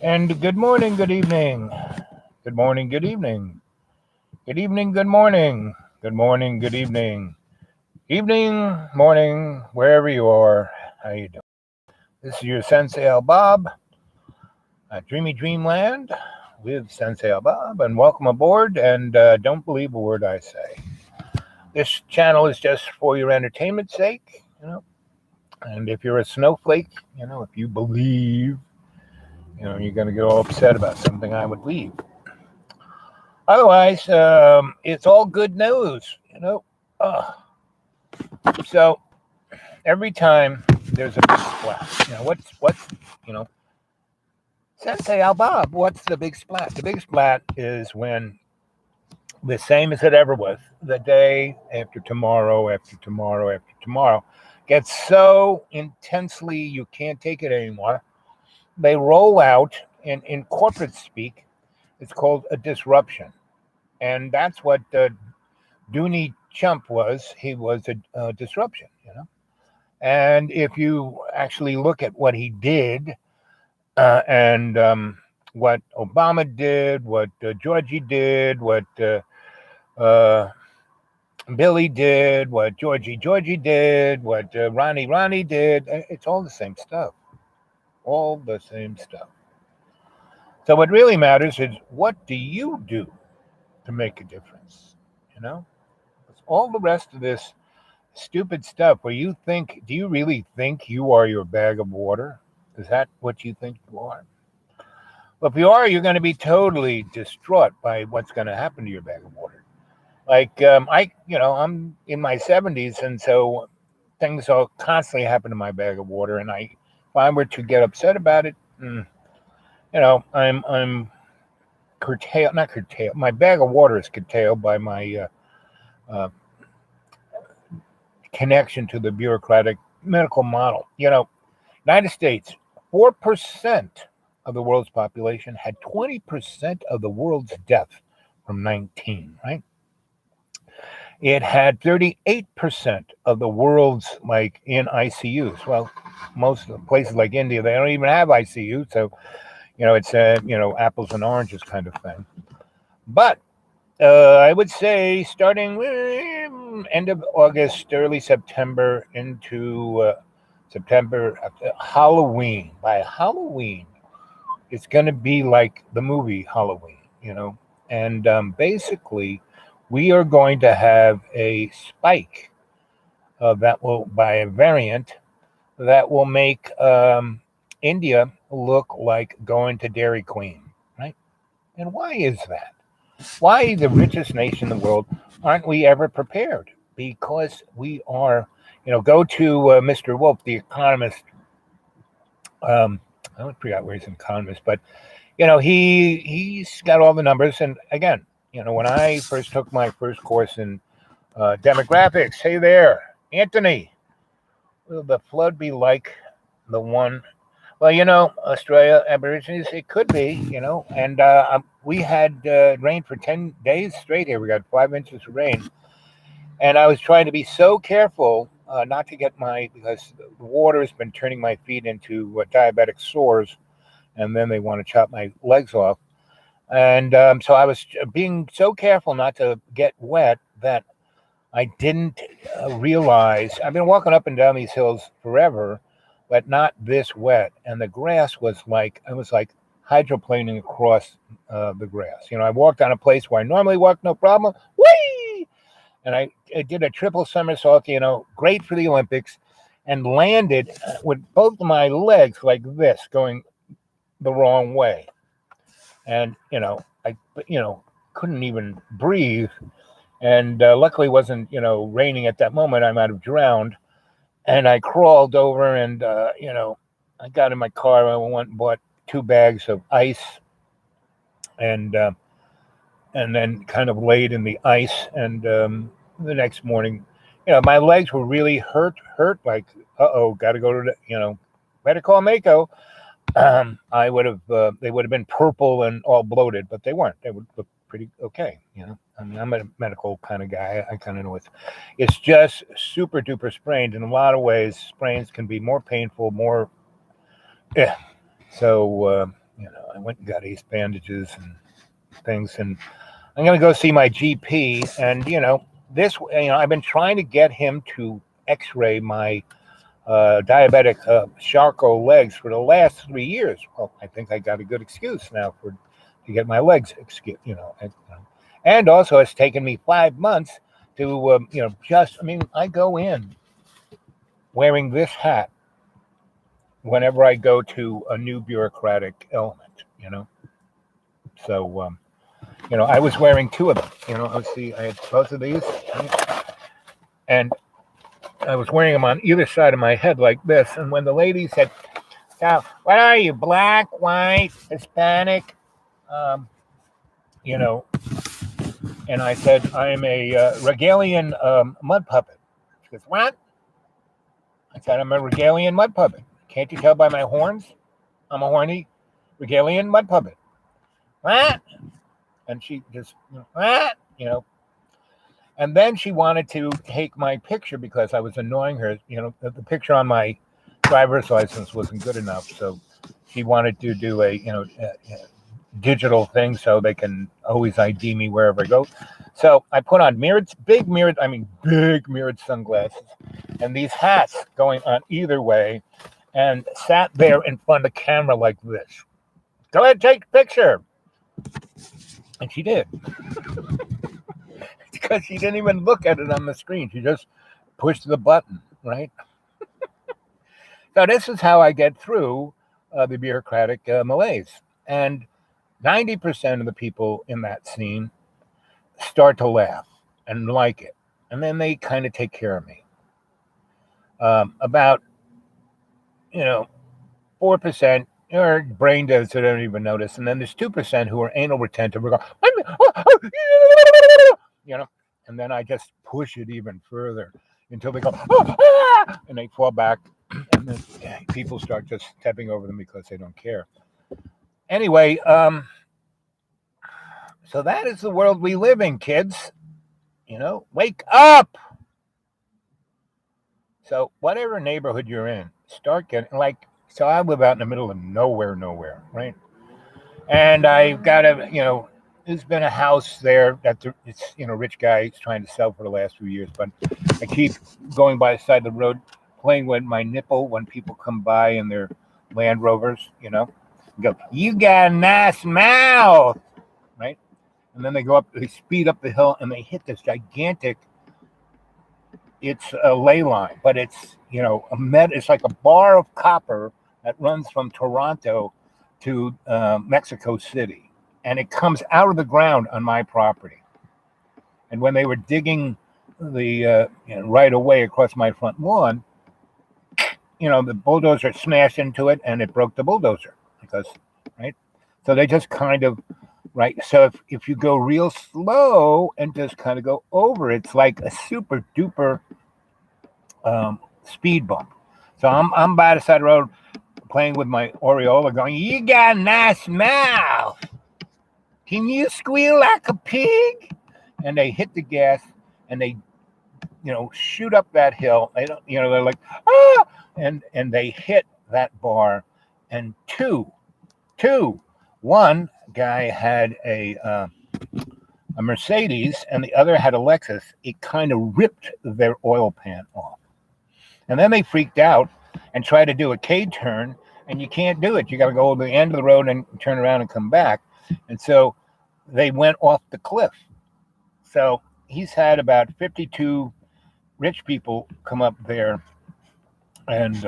And good morning, good evening. Good morning, good evening. Good evening, good morning. Good morning, good evening. Evening, morning, wherever you are. How you doing? This is your Sensei Al Bob at Dreamy Dreamland with Sensei Al Bob, and welcome aboard. And don't believe a word I say. This channel is just for your entertainment sake, And if you're a snowflake, if you believe, you're going to get all upset about something I would leave. Otherwise, it's all good news. Uh, so every time there's a big splash, you know, Sensei Al Bob, what's the big splash? The big splash is when the same as it ever was, the day after tomorrow, after tomorrow, after tomorrow, gets so intensely you can't take it anymore. They roll out, in corporate speak, it's called a disruption. And that's what Dooney Chump was. He was a disruption. And if you actually look at what he did and what Obama did, what Georgie did, what uh, Billy did, what Georgie did, what Ronnie did, it's all the same stuff. All the same stuff. So what really matters is what do you do to make a difference? You know, all the rest of this stupid stuff where do you really think you are your bag of water? Is that what you think you are? Well, if you are, you're going to be totally distraught by what's going to happen to your bag of water. Like I'm in my 70s, and so things will constantly happen to my bag of water. And if I were to get upset about it, I'm curtailed, not curtailed. My bag of water is curtailed by my uh, connection to the bureaucratic medical model. United States, 4% of the world's population had 20% of the world's death from 19, right? It had 38% of the world's in ICUs. Well, most of the places like India, they don't even have ICU. So, it's apples and oranges kind of thing. But I would say starting end of August, early September into September, Halloween. By Halloween, it's going to be like the movie Halloween. And basically, we are going to have a spike by a variant that will make India look like going to Dairy Queen, right? And why is that? Why, the richest nation in the world, aren't we ever prepared? Because we are, go to Mr. Wolf, the economist. I don't forget where he's an economist, but he's got all the numbers. And again, when I first took my first course in demographics, hey there, Anthony, will the flood be like the one? Well, Australia Aborigines, it could be, and we had rain for 10 days straight here. We got 5 inches of rain. And I was trying to be so careful not to get because the water has been turning my feet into diabetic sores, and then they want to chop my legs off. And so I was being so careful not to get wet that I didn't realize. I've been walking up and down these hills forever, but not this wet. And the grass was I was like hydroplaning across the grass. I walked on a place where I normally walk, no problem. Whee! And I did a triple somersault, great for the Olympics, and landed with both of my legs like this, going the wrong way. And, I couldn't even breathe. And luckily it wasn't, raining at that moment. I might have drowned. And I crawled over and, I got in my car. I went and bought 2 bags of ice and then kind of laid in the ice. And the next morning, my legs were really hurt, like, got to go to better call Mako. I would have, they would have been purple and all bloated, but they weren't. They would look pretty okay. I mean, I'm a medical kind of guy. I kind of know it's just super duper sprained. In a lot of ways, sprains can be more painful, more. Yeah. So I went and got ace bandages and things, and I'm gonna go see my GP. And this, I've been trying to get him to X-ray my diabetic Charcot legs for the last 3 years. Well, I think I got a good excuse now to get my legs and also it's taken me 5 months to I mean, I go in wearing this hat whenever I go to a new bureaucratic element. So I was wearing two of them. Let's see, I had both of these, and I was wearing them on either side of my head like this. And when the lady said, "Now, what are you, black, white, Hispanic?" Um, you know, and I said, "I'm a Regalian mud puppet." She goes, "What?" I said, "I'm a Regalian mud puppet. Can't you tell by my horns? I'm a horny Regalian mud puppet." What? And she just, what? And then she wanted to take my picture because I was annoying her. The picture on my driver's license wasn't good enough, so she wanted to do a digital thing so they can always ID me wherever I go. So I put on big mirrored sunglasses, and these hats going on either way, and sat there in front of the camera like this. Go ahead, take a picture. And she did. Because she didn't even look at it on the screen. She just pushed the button, right? So this is how I get through the bureaucratic malaise. And 90% of the people in that scene start to laugh and like it. And then they kind of take care of me. About, 4% are brain dead, so they don't even notice. And then there's 2% who are anal retentive. We go, and then I just push it even further until they go, and they fall back. And then people start just stepping over them because they don't care. Anyway, so that is the world we live in, kids. Wake up. So whatever neighborhood you're in, start getting so I live out in the middle of nowhere, right? And I've got there's been a house there that it's rich guy is trying to sell for the last few years, but I keep going by the side of the road, playing with my nipple when people come by in their Land Rovers, go, "You got a nice mouth," right? And then they speed up the hill, and they hit this gigantic. It's a ley line, but it's it's like a bar of copper that runs from Toronto to Mexico City, and it comes out of the ground on my property. And when they were digging the right away across my front lawn, the bulldozer smashed into it, and it broke the bulldozer right. So they just kind of right. So if you go real slow and just kind of go over, it's like a super duper speed bump. So I'm by the side of the road playing with my Aureola going, "You got a nice mouth. Can you squeal like a pig?" And they hit the gas and they, shoot up that hill. They don't, they're like, "Ah!" And they hit that bar. And one guy had a Mercedes and the other had a Lexus. It kind of ripped their oil pan off. And then they freaked out and tried to do a K-turn, and you can't do it. You got to go to the end of the road and turn around and come back. And so they went off the cliff. So he's had about 52 rich people come up there and,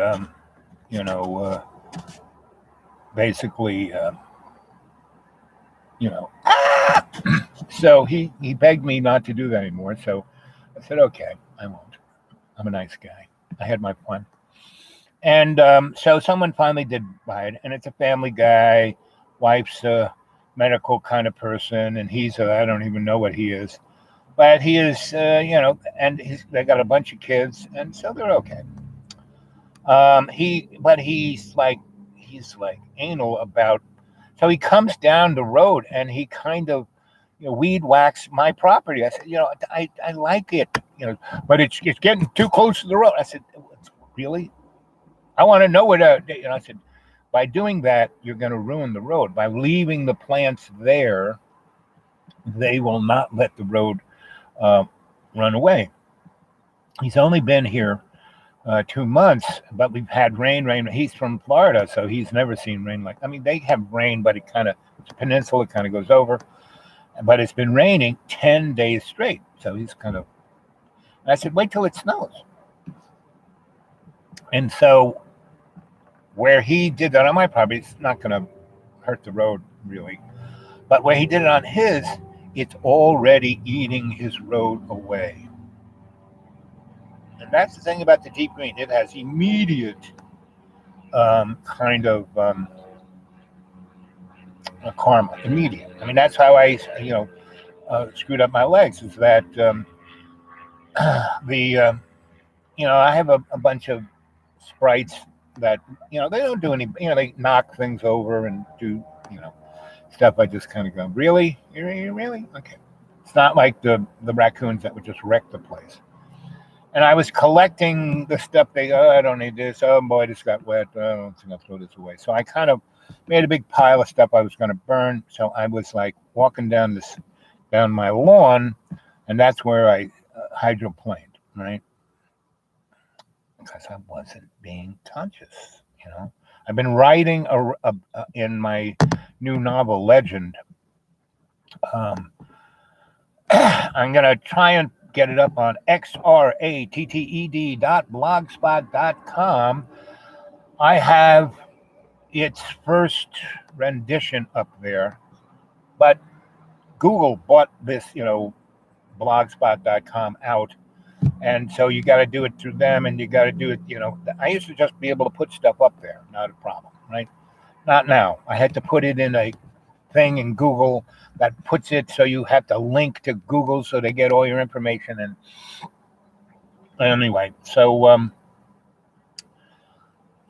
basically, so he begged me not to do that anymore. So I said, okay, I won't. I'm a nice guy. I had my fun. And so someone finally did buy it, and it's a family guy. Wife's a medical kind of person, and I don't even know what he is. But he is, and they got a bunch of kids, and so they're okay. He's like anal about. So he comes down the road, and he kind of, weed whacks my property. I said, I like it, but it's getting too close to the road. I said, really? I want to know what, I said, by doing that, you're going to ruin the road. By leaving the plants there, they will not let the road uh, run away. He's only been here 2 months, but we've had rain. He's from Florida, so he's never seen rain like. I mean, they have rain, but it's a peninsula, it kind of goes over. But it's been raining 10 days straight, so he's kind of. I said, wait till it snows. And so, where he did that on my property, it's not going to hurt the road really, but where he did it on his, it's already eating his road away. And that's the thing about the deep green. It has immediate kind of karma. Immediate. I mean, that's how I, screwed up my legs. Is that I have a bunch of sprites that they don't do any. They knock things over and do stuff. I just kind of go, really, really, okay. It's not like the raccoons that would just wreck the place. And I was collecting the stuff. I don't need this. Oh boy, this got wet. I don't think I'll throw this away. So I kind of made a big pile of stuff I was going to burn. So I was like walking down my lawn, and that's where I hydroplaned, right? Because I wasn't being conscious, I've been writing in my new novel, Legend. I'm going to try and get it up on xratted.blogspot.com. I have its first rendition up there, but Google bought this, blogspot.com out. And so you got to do it through them, and you got to do it, I used to just be able to put stuff up there. Not a problem, right? Not now. I had to put it in a thing in Google that puts it so you have to link to Google so they get all your information. And anyway, so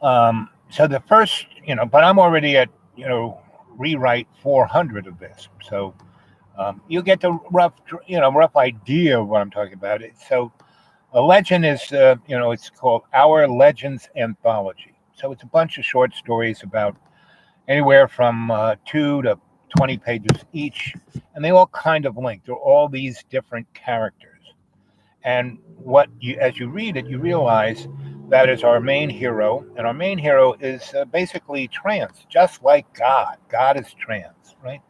so the first, but I'm already at, rewrite 400 of this. So you get the rough idea of what I'm talking about. So a legend is, it's called Our Legends Anthology. So it's a bunch of short stories about anywhere from 2 to 20 pages each, and they all kind of link. They're all these different characters. And as you read it, you realize that is our main hero, and our main hero is basically trans, just like God. God is trans, right?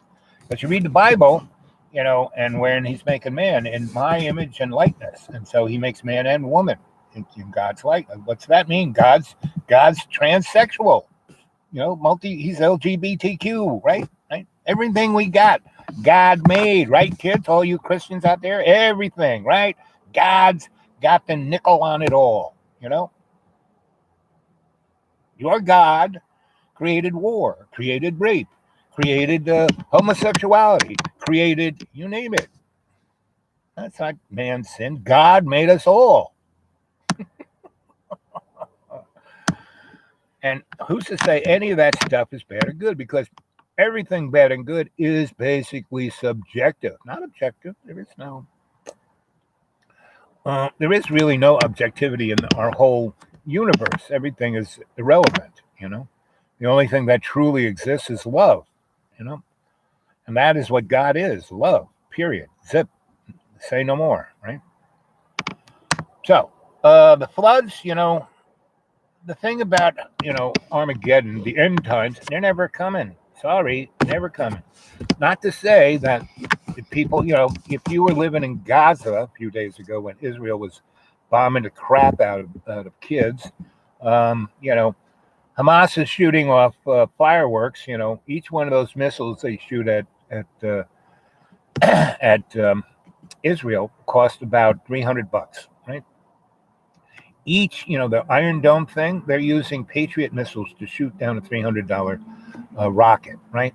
But you read the Bible, and when he's making man in my image and likeness, and so he makes man and woman in God's likeness. What's that mean? God's transsexual. He's LGBTQ, right? Right? Everything we got, God made, right, kids? All you Christians out there, everything, right? God's got the nickel on it all. Your God created war, created rape, created homosexuality, created, you name it. That's not man's sin. God made us all. And who's to say any of that stuff is bad or good? Because everything bad and good is basically subjective, not objective. There is really no objectivity in our whole universe. Everything is irrelevant, The only thing that truly exists is love, And that is what God is, love, period. Zip. Say no more, right? So, the floods, the thing about, Armageddon, the end times, they're never coming. Sorry, never coming. Not to say that people, if you were living in Gaza a few days ago when Israel was bombing the crap out of kids, Hamas is shooting off fireworks. Each one of those missiles they shoot at Israel cost about $300, right? Each, the Iron Dome thing, they're using Patriot missiles to shoot down a $300 rocket, right?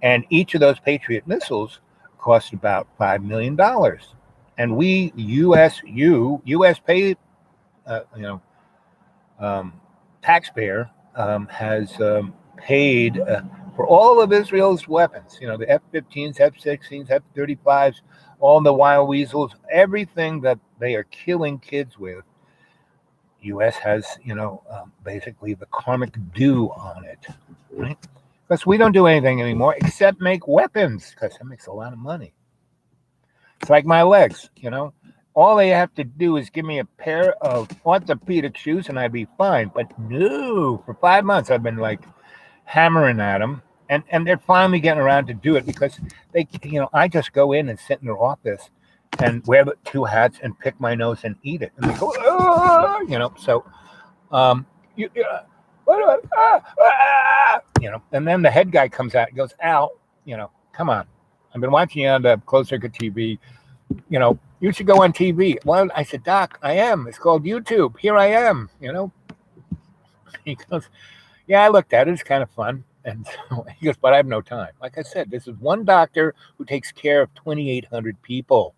And each of those Patriot missiles cost about $5 million. And we, U.S. paid, taxpayer has paid for all of Israel's weapons, the F-15s, F-16s, F-35s, all the wild weasels, everything that they are killing kids with, U.S. has, basically the karmic due on it, right? Because we don't do anything anymore except make weapons, because that makes a lot of money. It's like my legs. All they have to do is give me a pair of orthopedic shoes and I'd be fine. But no, for 5 months I've been like hammering at them, and they're finally getting around to do it because I just go in and sit in their office and wear the two hats and pick my nose and eat it, and they go, so you, and then the head guy comes out and goes, Al, come on, I've been watching you on the closed circuit TV. You should go on TV. Well, I said, Doc, I am. It's called YouTube. Here I am. He goes, yeah, I looked at it. It's kind of fun. And so he goes, but I have no time. Like I said, this is one doctor who takes care of 2,800 people,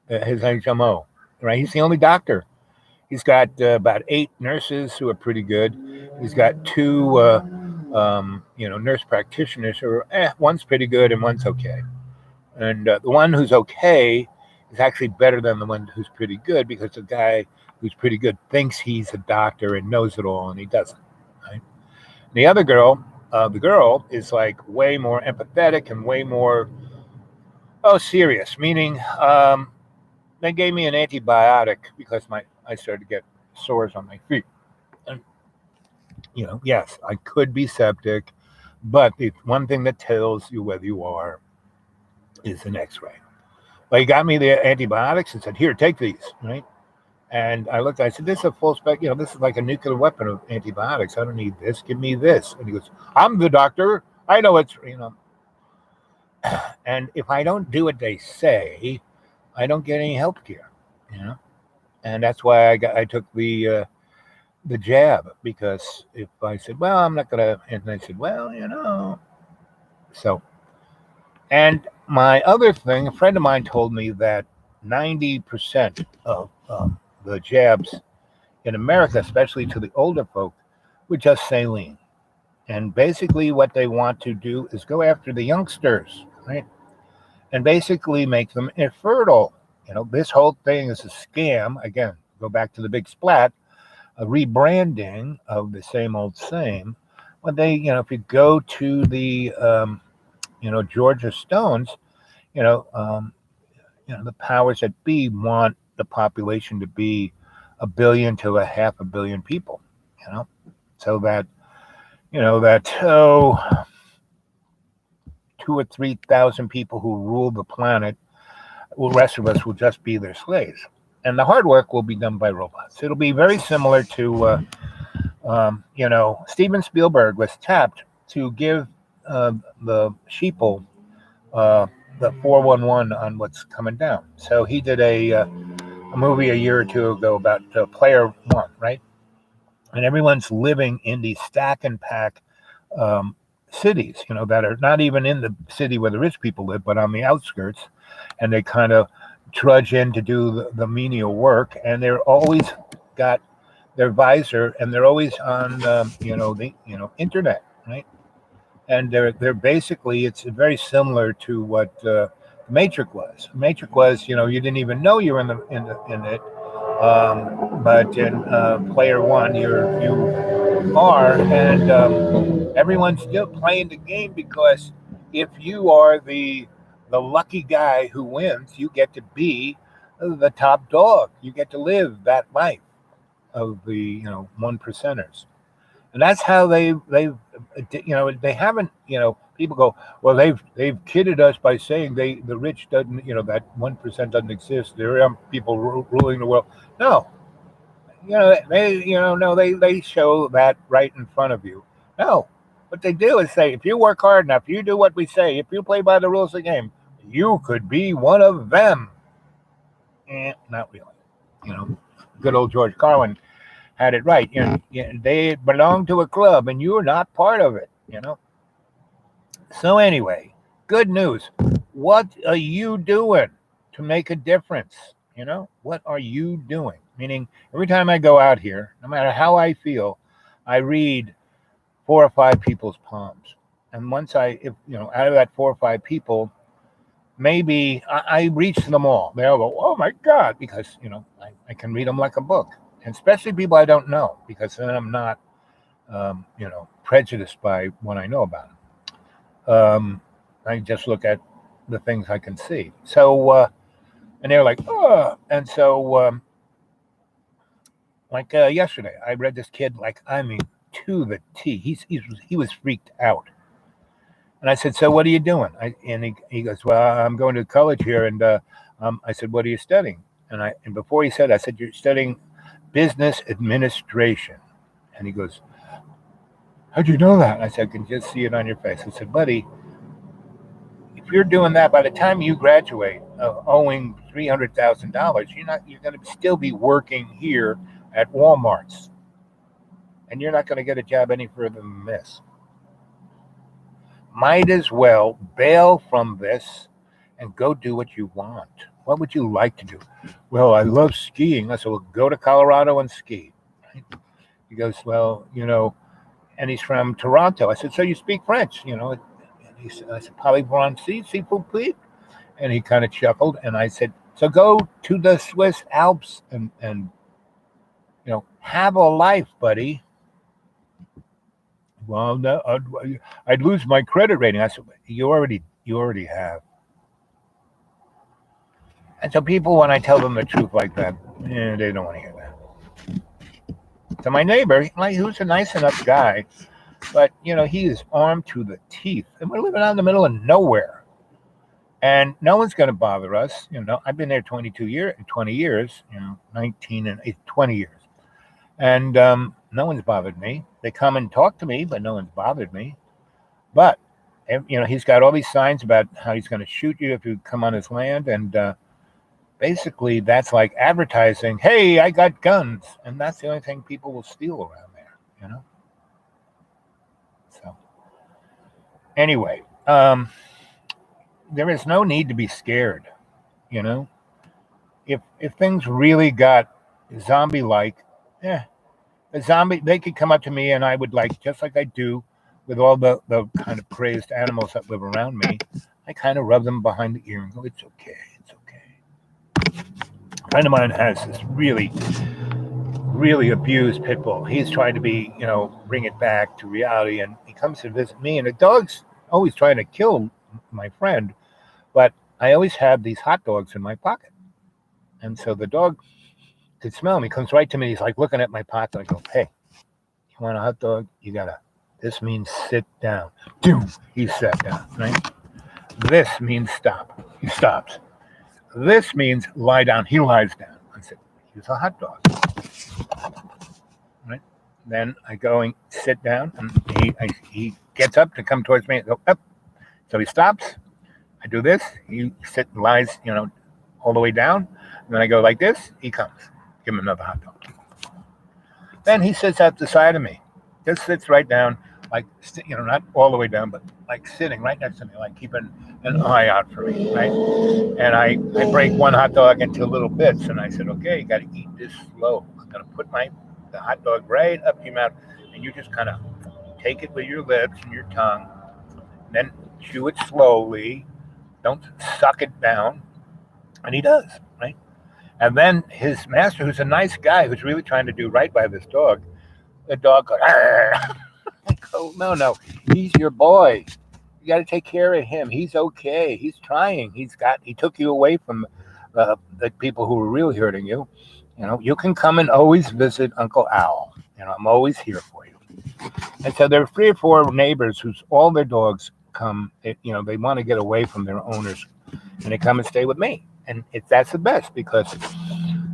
his HMO, right? He's the only doctor. He's got about 8 nurses who are pretty good. He's got 2, nurse practitioners who are, one's pretty good and one's okay. And the one who's okay is actually better than the one who's pretty good, because the guy who's pretty good thinks he's a doctor and knows it all, and he doesn't. Right? The other girl, the girl is like way more empathetic and way more serious. Meaning, they gave me an antibiotic because I started to get sores on my feet, and yes, I could be septic, but the one thing that tells you whether you are is an X-ray. Well, he got me the antibiotics and said, here, take these, right? And I looked, I said, this is a full spec, this is like a nuclear weapon of antibiotics. I don't need this. Give me this. And he goes, I'm the doctor. I know it's. And if I don't do what they say, I don't get any health care, And that's why I took the jab, because if I said, well, I'm not going to, and they said, well, so. And my other thing, a friend of mine told me that 90% of the jabs in America, especially to the older folk, were just saline. And basically what they want to do is go after the youngsters, right? And basically make them infertile. This whole thing is a scam. Again, go back to the big splat, a rebranding of the same old same. When they, if you go to the Georgia Stones, the powers that be want the population to be 1 billion to 500 million people, so that, that 2,000 or 3,000 people who rule the planet, the rest of us will just be their slaves. And the hard work will be done by robots. It'll be very similar to, Steven Spielberg was tapped to give the sheeple the 411 on what's coming down. So he did a movie a year or two ago about Player One, right? And everyone's living in these stack and pack cities, that are not even in the city where the rich people live, but on the outskirts. And they kind of trudge in to do the menial work, and they're always got their visor, and they're always on the internet, right? And they're basically, it's very similar to what the Matrix was. Matrix was, you didn't even know you were in it, but in Player One, you are, and everyone's still playing the game, because if you are the lucky guy who wins, you get to be the top dog. You get to live that life of the 1%ers. And that's how they haven't, people go, well, they've kidded us by saying the rich doesn't, that 1% doesn't exist. There are people ruling the world. No, they show that right in front of you. No, what they do is say, if you work hard enough, you do what we say, if you play by the rules of the game, you could be one of them. Not really. Good old George Carlin had it right. They belong to a club and you're not part of it, So anyway, good news. What are you doing to make a difference? What are you doing? Meaning, every time I go out here, no matter how I feel, I read 4 or 5 people's palms. And once out of that 4 or 5 people, maybe I reach them all. They'll go, oh my God, because, I can read them like a book. And especially people I don't know, because then I'm not, prejudiced by what I know about them. I just look at the things I can see. So, and they're like, oh. And so, yesterday, I read this kid, to the T. He was freaked out. And I said, so what are you doing? He goes, well, I'm going to college here. And I said, what are you studying? And before he said, I said, you're studying business administration. And he goes, how'd you know that? And I said, I can just see it on your face. I said, buddy, if you're doing that, by the time you graduate, owing $300,000, you're going to still be working here at Walmart's. And you're not going to get a job any further than this. Might as well bail from this and go do what you want. What would you like to do? Well, I love skiing. I said, well, go to Colorado and ski. He goes, well, and he's from Toronto. I said, so you speak French, And I said, parlez-vous s'il vous plaît? And he kind of chuckled. And I said, so go to the Swiss Alps and have a life, buddy. Well, no, I'd lose my credit rating. I said, you already have. And so people, when I tell them the truth like that, they don't want to hear that. So my neighbor, who's a nice enough guy, but he is armed to the teeth, and we're living out in the middle of nowhere, and no one's going to bother us. I've been there 20 years, 19 and 20 years, and no one's bothered me. They come and talk to me, but no one's bothered me. But he's got all these signs about how he's going to shoot you if you come on his land, and basically that's like advertising, hey, I got guns. And that's the only thing people will steal around there, So anyway, there is no need to be scared, if things really got zombie-like, they could come up to me and I would, just like I do with all the kind of crazed animals that live around me, I kind of rub them behind the ear and go, it's okay. A friend of mine has this really, really abused pit bull. He's trying to bring it back to reality, and he comes to visit me, and the dog's always trying to kill my friend, but I always have these hot dogs in my pocket. And so the dog could smell me, comes right to me, he's looking at my pocket. I go, hey, you want a hot dog? This means sit down. He sat down, right? This means stop. He stops. This means lie down. He lies down. I said, here's a hot dog. Right? Then I go and sit down, and he gets up to come towards me and go up. So he stops. I do this. He lies, all the way down. And then I go like this. He comes. Give him another hot dog. Then he sits at the side of me. Just sits right down, not all the way down, but sitting right next to me, keeping an eye out for me, right? And I break one hot dog into little bits, and I said, okay, you got to eat this slow. I'm going to put the hot dog right up your mouth, and you just kind of take it with your lips and your tongue, and then chew it slowly. Don't suck it down. And he does, right? And then his master, who's a nice guy, who's really trying to do right by this dog, the dog goes, I go, no, he's your boy. You got to take care of him. He's okay. He's trying. He took you away from the people who were really hurting you. You can come and always visit Uncle Owl. I'm always here for you. And so there are 3 or 4 neighbors whose all their dogs come, they want to get away from their owners, and they come and stay with me. And that's the best, because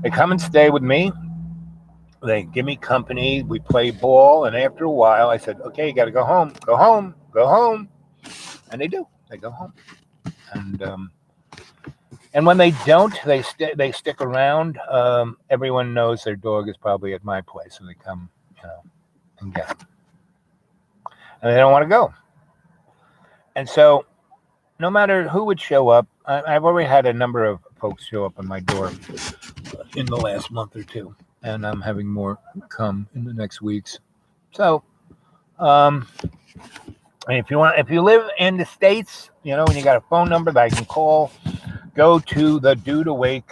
they come and stay with me. They give me company. We play ball. And after a while, I said, okay, you got to go home. Go home. Go home. And they do. They go home. And when they don't, they stick around. Everyone knows their dog is probably at my place. So they come, and get them. And they don't want to go. And so no matter who would show up, I've already had a number of folks show up on my door in the last month or 2. And I'm having more come in the next weeks. So And if you live in the States, and you got a phone number that I can call, go to the Dude Awake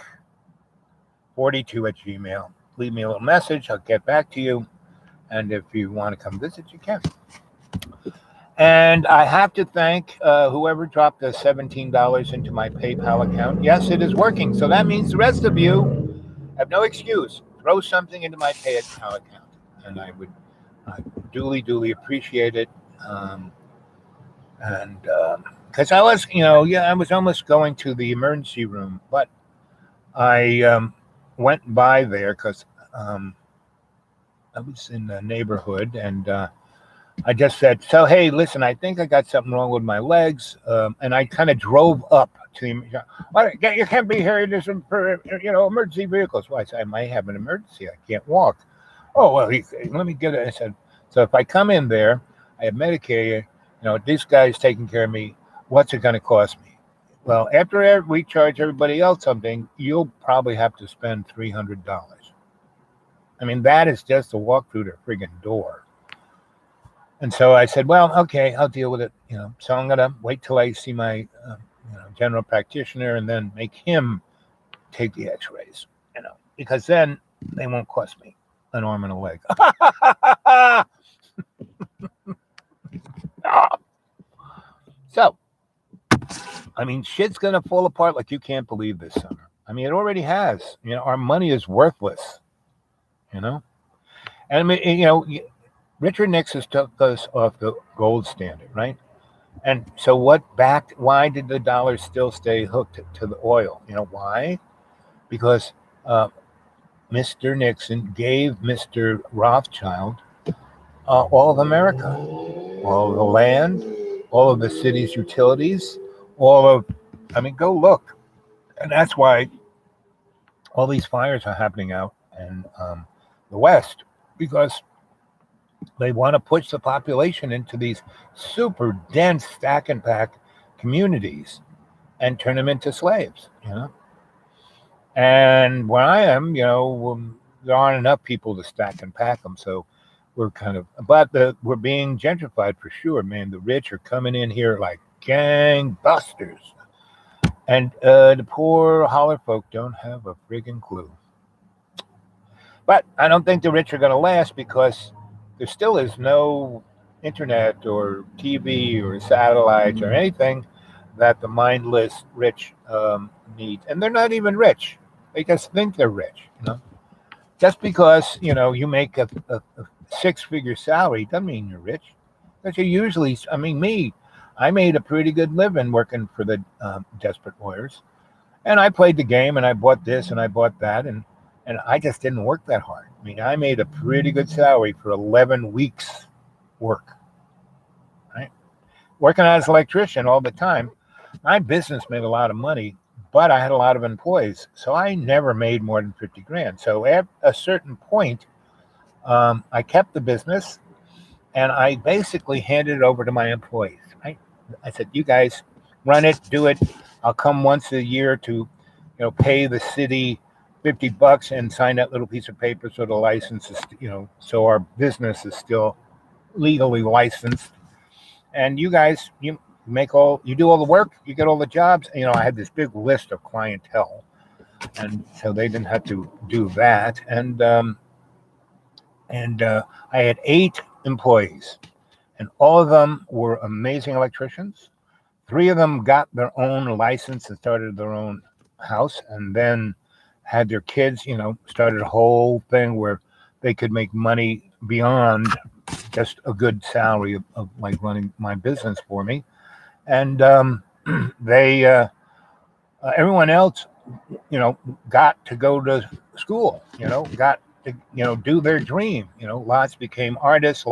42 at Gmail. Leave me a little message. I'll get back to you. And if you want to come visit, you can. And I have to thank whoever dropped the $17 into my PayPal account. Yes, it is working. So that means the rest of you have no excuse. Throw something into my PayPal account. And I would duly appreciate it. And because I was, I was almost going to the emergency room, but I went by there because I was in the neighborhood, and I just said, "So hey, listen, I think I got something wrong with my legs," and I kind of drove up to him. You can't be here. There's some, emergency vehicles. Well, I said, I might have an emergency. I can't walk. Oh well, let me get it. I said, so if I come in there, I have Medicare. This guy's taking care of me. What's it going to cost me? Well, after we charge everybody else something, you'll probably have to spend $300. I mean, that is just to walk through the friggin' door. And so I said, well, okay, I'll deal with it. So I'm going to wait till I see my general practitioner and then make him take the x-rays, because then they won't cost me an arm and a leg. So, I mean, shit's going to fall apart like you can't believe this summer. I mean, it already has. Our money is worthless, And I mean, Richard Nixon took us off the gold standard, right? And so why did the dollar still stay hooked to the oil? Why? Because Mr. Nixon gave Mr. Rothschild all of America, all of the land, all of the city's utilities, go look. And that's why all these fires are happening out in the West, because they want to push the population into these super dense stack and pack communities and turn them into slaves, And where I am, there aren't enough people to stack and pack them. So we're we're being gentrified for sure, man. The rich are coming in here like gangbusters. And the poor holler folk don't have a friggin' clue. But I don't think the rich are going to last, because there still is no internet or TV or satellites or anything that the mindless rich need. And they're not even rich. They just think they're rich. Just because, you make a six-figure salary doesn't mean you're rich. Because you usually, I made a pretty good living working for the desperate lawyers. And I played the game, and I bought this and I bought that. And I just didn't work that hard. I mean, I made a pretty good salary for 11 weeks work, right? Working as an electrician all the time. My business made a lot of money, but I had a lot of employees. So I never made more than 50 grand. So at a certain point, I kept the business, and I basically handed it over to my employees, right? I said, you guys run it, do it. I'll come once a year to, pay the city $50 and sign that little piece of paper so the license is, so our business is still legally licensed. And you guys, you do all the work, you get all the jobs. I had this big list of clientele, and so they didn't have to do that. And I had 8 employees, and all of them were amazing electricians. 3 of them got their own license and started their own house, and then had their kids, started a whole thing where they could make money beyond just a good salary of like running my business for me. And they, everyone else, got to go to school, got to, do their dream. Lots became artists,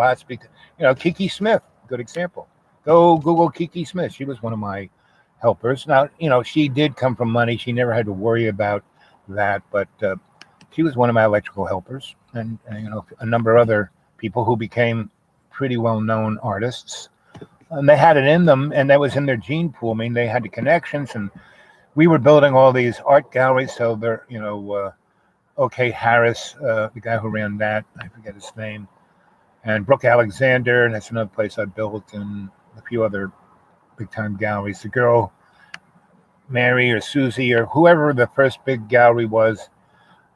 Kiki Smith, good example. Go Google Kiki Smith. She was one of my helpers. Now, she did come from money. She never had to worry about that, but she was one of my electrical helpers, and a number of other people who became pretty well-known artists. And they had it in them, and that was in their gene pool. I mean, they had the connections, and we were building all these art galleries. So they're, OK Harris, the guy who ran that, I forget his name, and Brooke Alexander, and that's another place I built, and a few other big time galleries. The girl, Mary or Susie or whoever the first big gallery was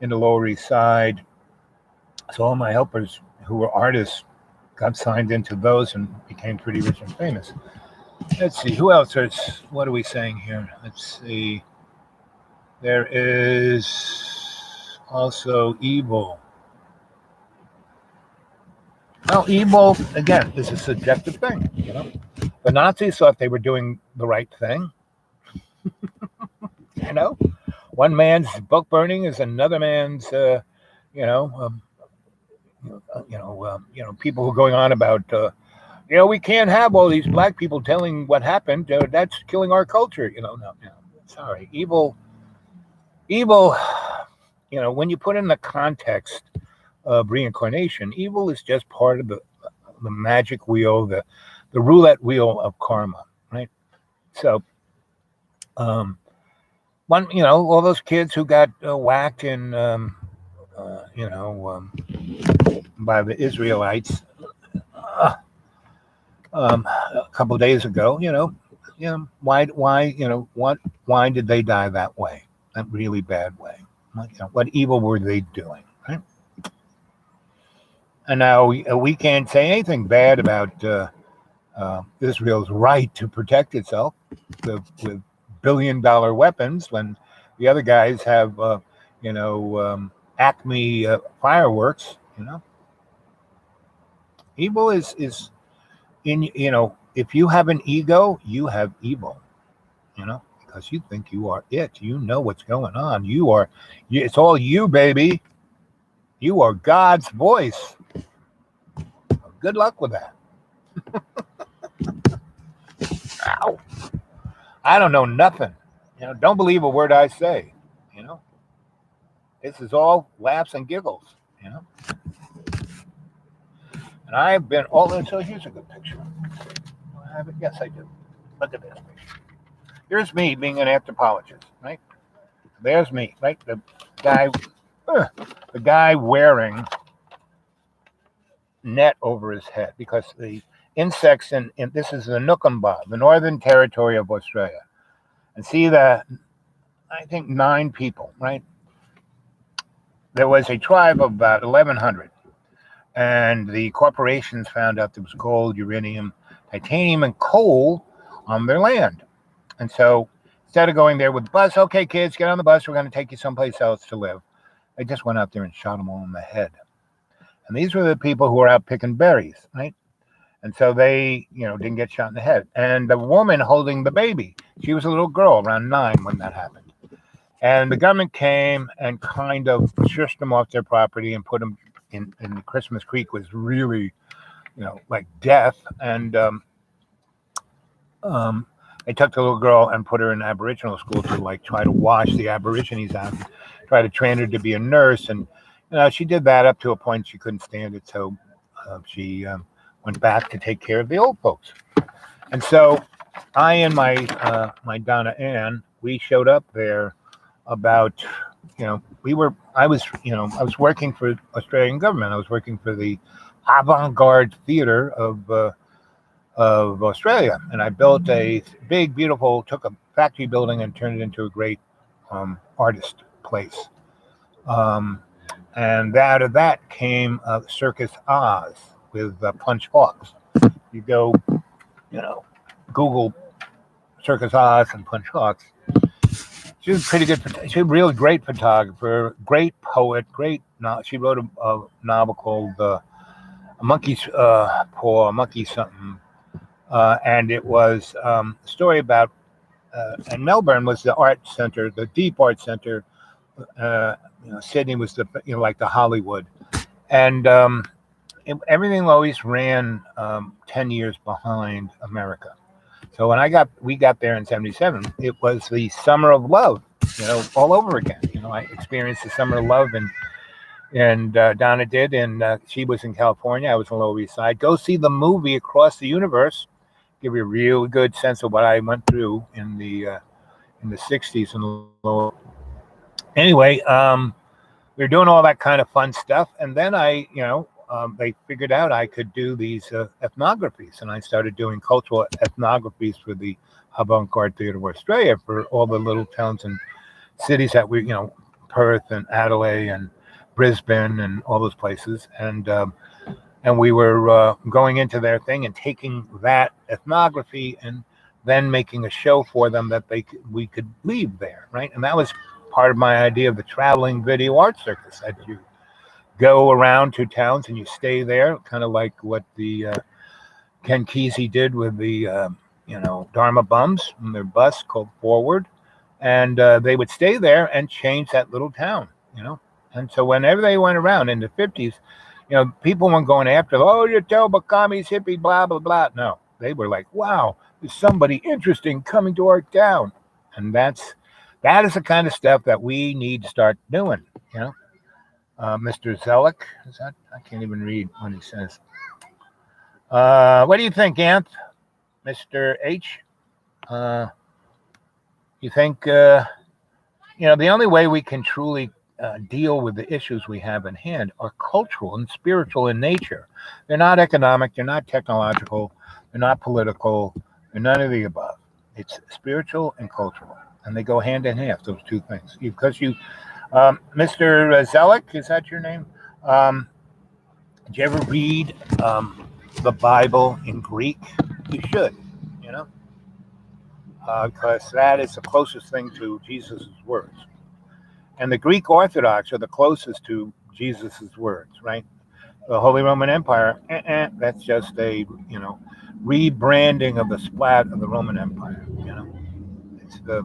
in the Lower East Side. So all my helpers who were artists got signed into those and became pretty rich and famous. Let's see, who else is, what are we saying here? Let's see. There is also evil. Well, evil, again, is a subjective thing, The Nazis thought they were doing the right thing. One man's book burning is another man's, you know, um, people who are going on about, we can't have all these black people telling what happened. That's killing our culture. No. Sorry, evil. When you put in the context of reincarnation, evil is just part of the magic wheel, the roulette wheel of karma, right? So, all those kids who got whacked in, by the Israelites a couple of days ago, why did they die that way? That really bad way. What evil were they doing, right? And now we can't say anything bad about Israel's right to protect itself with billion-dollar weapons when the other guys have, Acme fireworks. Evil is in, if you have an ego, you have evil. Because you think you are it. You know what's going on. It's all you, baby. You are God's voice. Good luck with that. Ow. I don't know nothing. Don't believe a word I say. This is all laughs and giggles. And I've been so here's a good picture. Do I have it? Yes, I do. Look at this picture. Here's me being an anthropologist, right? There's me, right? The guy wearing net over his head because the insects in this is the Nookumba, the Northern Territory of Australia. And see I think 9 people, right? There was a tribe of about 1,100. And the corporations found out there was gold, uranium, titanium, and coal on their land. And so instead of going there with the bus, okay, kids, get on the bus. We're going to take you someplace else to live. They just went out there and shot them all in the head. And these were the people who were out picking berries, right? And so they, didn't get shot in the head. And the woman holding the baby, she was a little girl, around 9 when that happened. And the government came and kind of shushed them off their property and put them in the Christmas Creek was really, like death. And they took the little girl and put her in Aboriginal school to try to wash the Aborigines out, try to train her to be a nurse. And she did that up to a point she couldn't stand it, so she went back to take care of the old folks. And so I and my Donna Ann, we showed up there about, I was working for Australian government. I was working for the avant-garde theater of Australia, and I built a big, beautiful, took a factory building and turned it into a great artist place. And out of that came Circus Oz with Punch Hawks. You go, Google Circus Oz and Punch Hawks. She was pretty good. She's a really great photographer, great poet, she wrote a novel called A Monkey's Paw, A Monkey Something. And it was a story about, and Melbourne was the art center, the deep art center. Sydney was like the Hollywood. And everything always ran 10 years behind America. So when we got there in 77, it was the summer of love, all over again. I experienced the summer of love, and Donna did, and she was in California. I was on the Lower East Side. Go see the movie Across the Universe. Give you a real good sense of what I went through in the 60s and the lower. Anyway, we were doing all that kind of fun stuff, and then I they figured out I could do these ethnographies, and I started doing cultural ethnographies for the Avant-Garde Theatre of Australia for all the little towns and cities that Perth and Adelaide and Brisbane and all those places, and we were going into their thing and taking that ethnography and then making a show for them that we could leave there, right? And that was part of my idea of the traveling video art circus, that you go around to towns and you stay there, kind of like what the Ken Kesey did with the Dharma Bums in their bus called Forward, and they would stay there and change that little town, And so whenever they went around in the 50s, people weren't going after, oh, you tell Bakami's hippie, blah, blah, blah. No, they were like, wow, there's somebody interesting coming to our town. And that is the kind of stuff that we need to start doing, Mr. Zellick, I can't even read what he says. What do you think, Anth? Mr. H? You think, the only way we can truly deal with the issues we have in hand are cultural and spiritual in nature. They're not economic, they're not technological, they're not political, they're none of the above. It's spiritual and cultural, and they go hand in hand, those two things. Because Mr. Zellick, is that your name? Did you ever read the Bible in Greek? You should, because that is the closest thing to Jesus' words. And the Greek Orthodox are the closest to Jesus' words, right? The Holy Roman Empire, that's just a, rebranding of the splat of the Roman Empire, It's the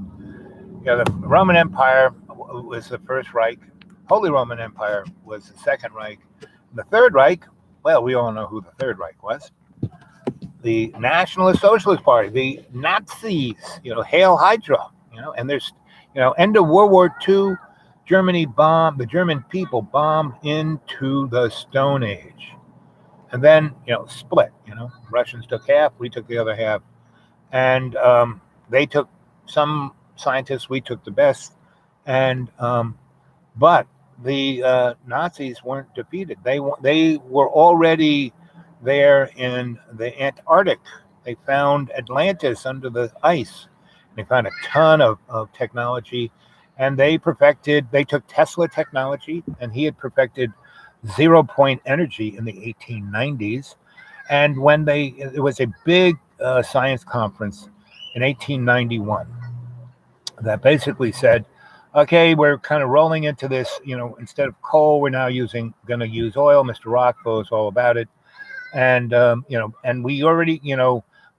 Roman Empire was the First Reich. Holy Roman Empire was the Second Reich. The Third Reich, well, we all know who the Third Reich was. The Nationalist Socialist Party, the Nazis, Hail Hydra, and there's, end of World War II, the German people bombed into the Stone Age. And then, split, Russians took half, we took the other half. And they took some scientists, we took the best. And, but the Nazis weren't defeated. They were already there in the Antarctic. They found Atlantis under the ice. They found a ton of technology. And they took Tesla technology, and he had perfected 0-point energy in the 1890s. And when it was a big science conference in 1891 that basically said, okay, we're kind of rolling into this, instead of coal, we're now going to use oil. Mr. Rockville is all about it. And, and we already,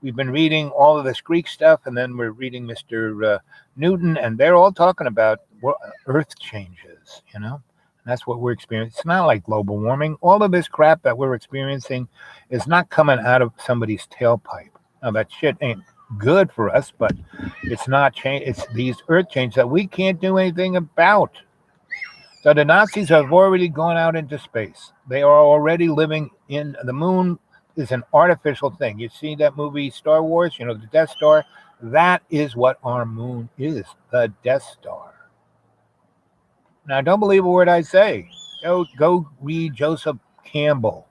we've been reading all of this Greek stuff, and then we're reading Mr. Newton, and they're all talking about Earth changes, And that's what we're experiencing. It's not like global warming. All of this crap that we're experiencing is not coming out of somebody's tailpipe. Now, that shit ain't good for us, but it's not change. It's these Earth changes that we can't do anything about. So the Nazis have already gone out into space. They are already living in the moon. Is an artificial thing. You see that movie Star Wars, the Death Star? That is what our moon is, the Death Star. Now, don't believe a word I say. Go read Joseph Campbell.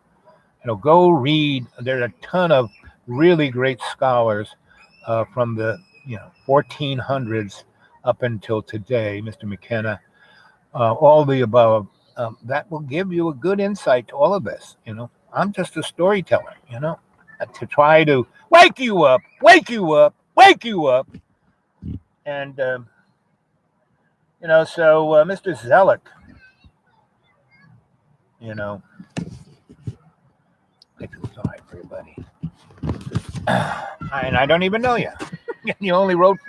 Go read. There are a ton of really great scholars from the 1400s up until today, Mr. McKenna, all the above. That will give you a good insight to all of this. I'm just a storyteller, to try to wake you up. And, so Mr. Zellick, I feel sorry for you, buddy. And I don't even know you. You only wrote,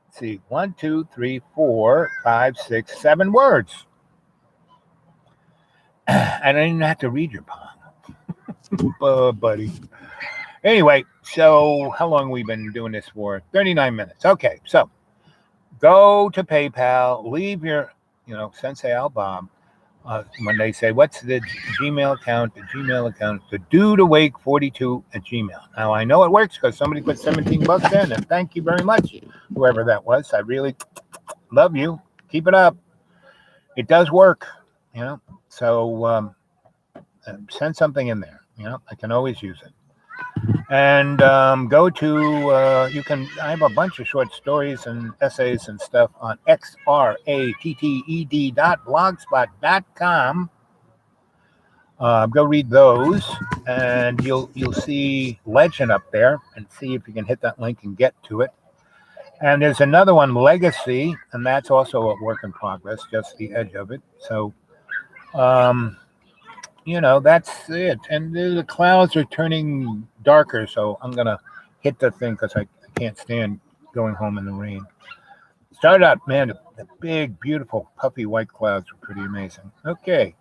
let's see, 1, 2, 3, 4, 5, 6, 7 words. I don't even have to read your poem, buddy. Anyway, so how long have we been doing this for? 39 minutes. Okay, so go to PayPal, leave your, Sensei Al Bob. When they say, what's the Gmail account? The dudeawake42 at Gmail. Now, I know it works because somebody put $17 in, and thank you very much, whoever that was. I really love you. Keep it up. It does work, So Send something in there. I can always use it. And go to, I have a bunch of short stories and essays and stuff on xratted.blogspot.com. Go read those, and you'll see Legend up there, and see if you can hit that link and get to it. And there's another one, Legacy, and that's also a work in progress, just the edge of it. So, that's it. And the clouds are turning darker, so I'm gonna hit the thing because I can't stand going home in the rain. Started out, man, the big, beautiful, puffy white clouds were pretty amazing. Okay.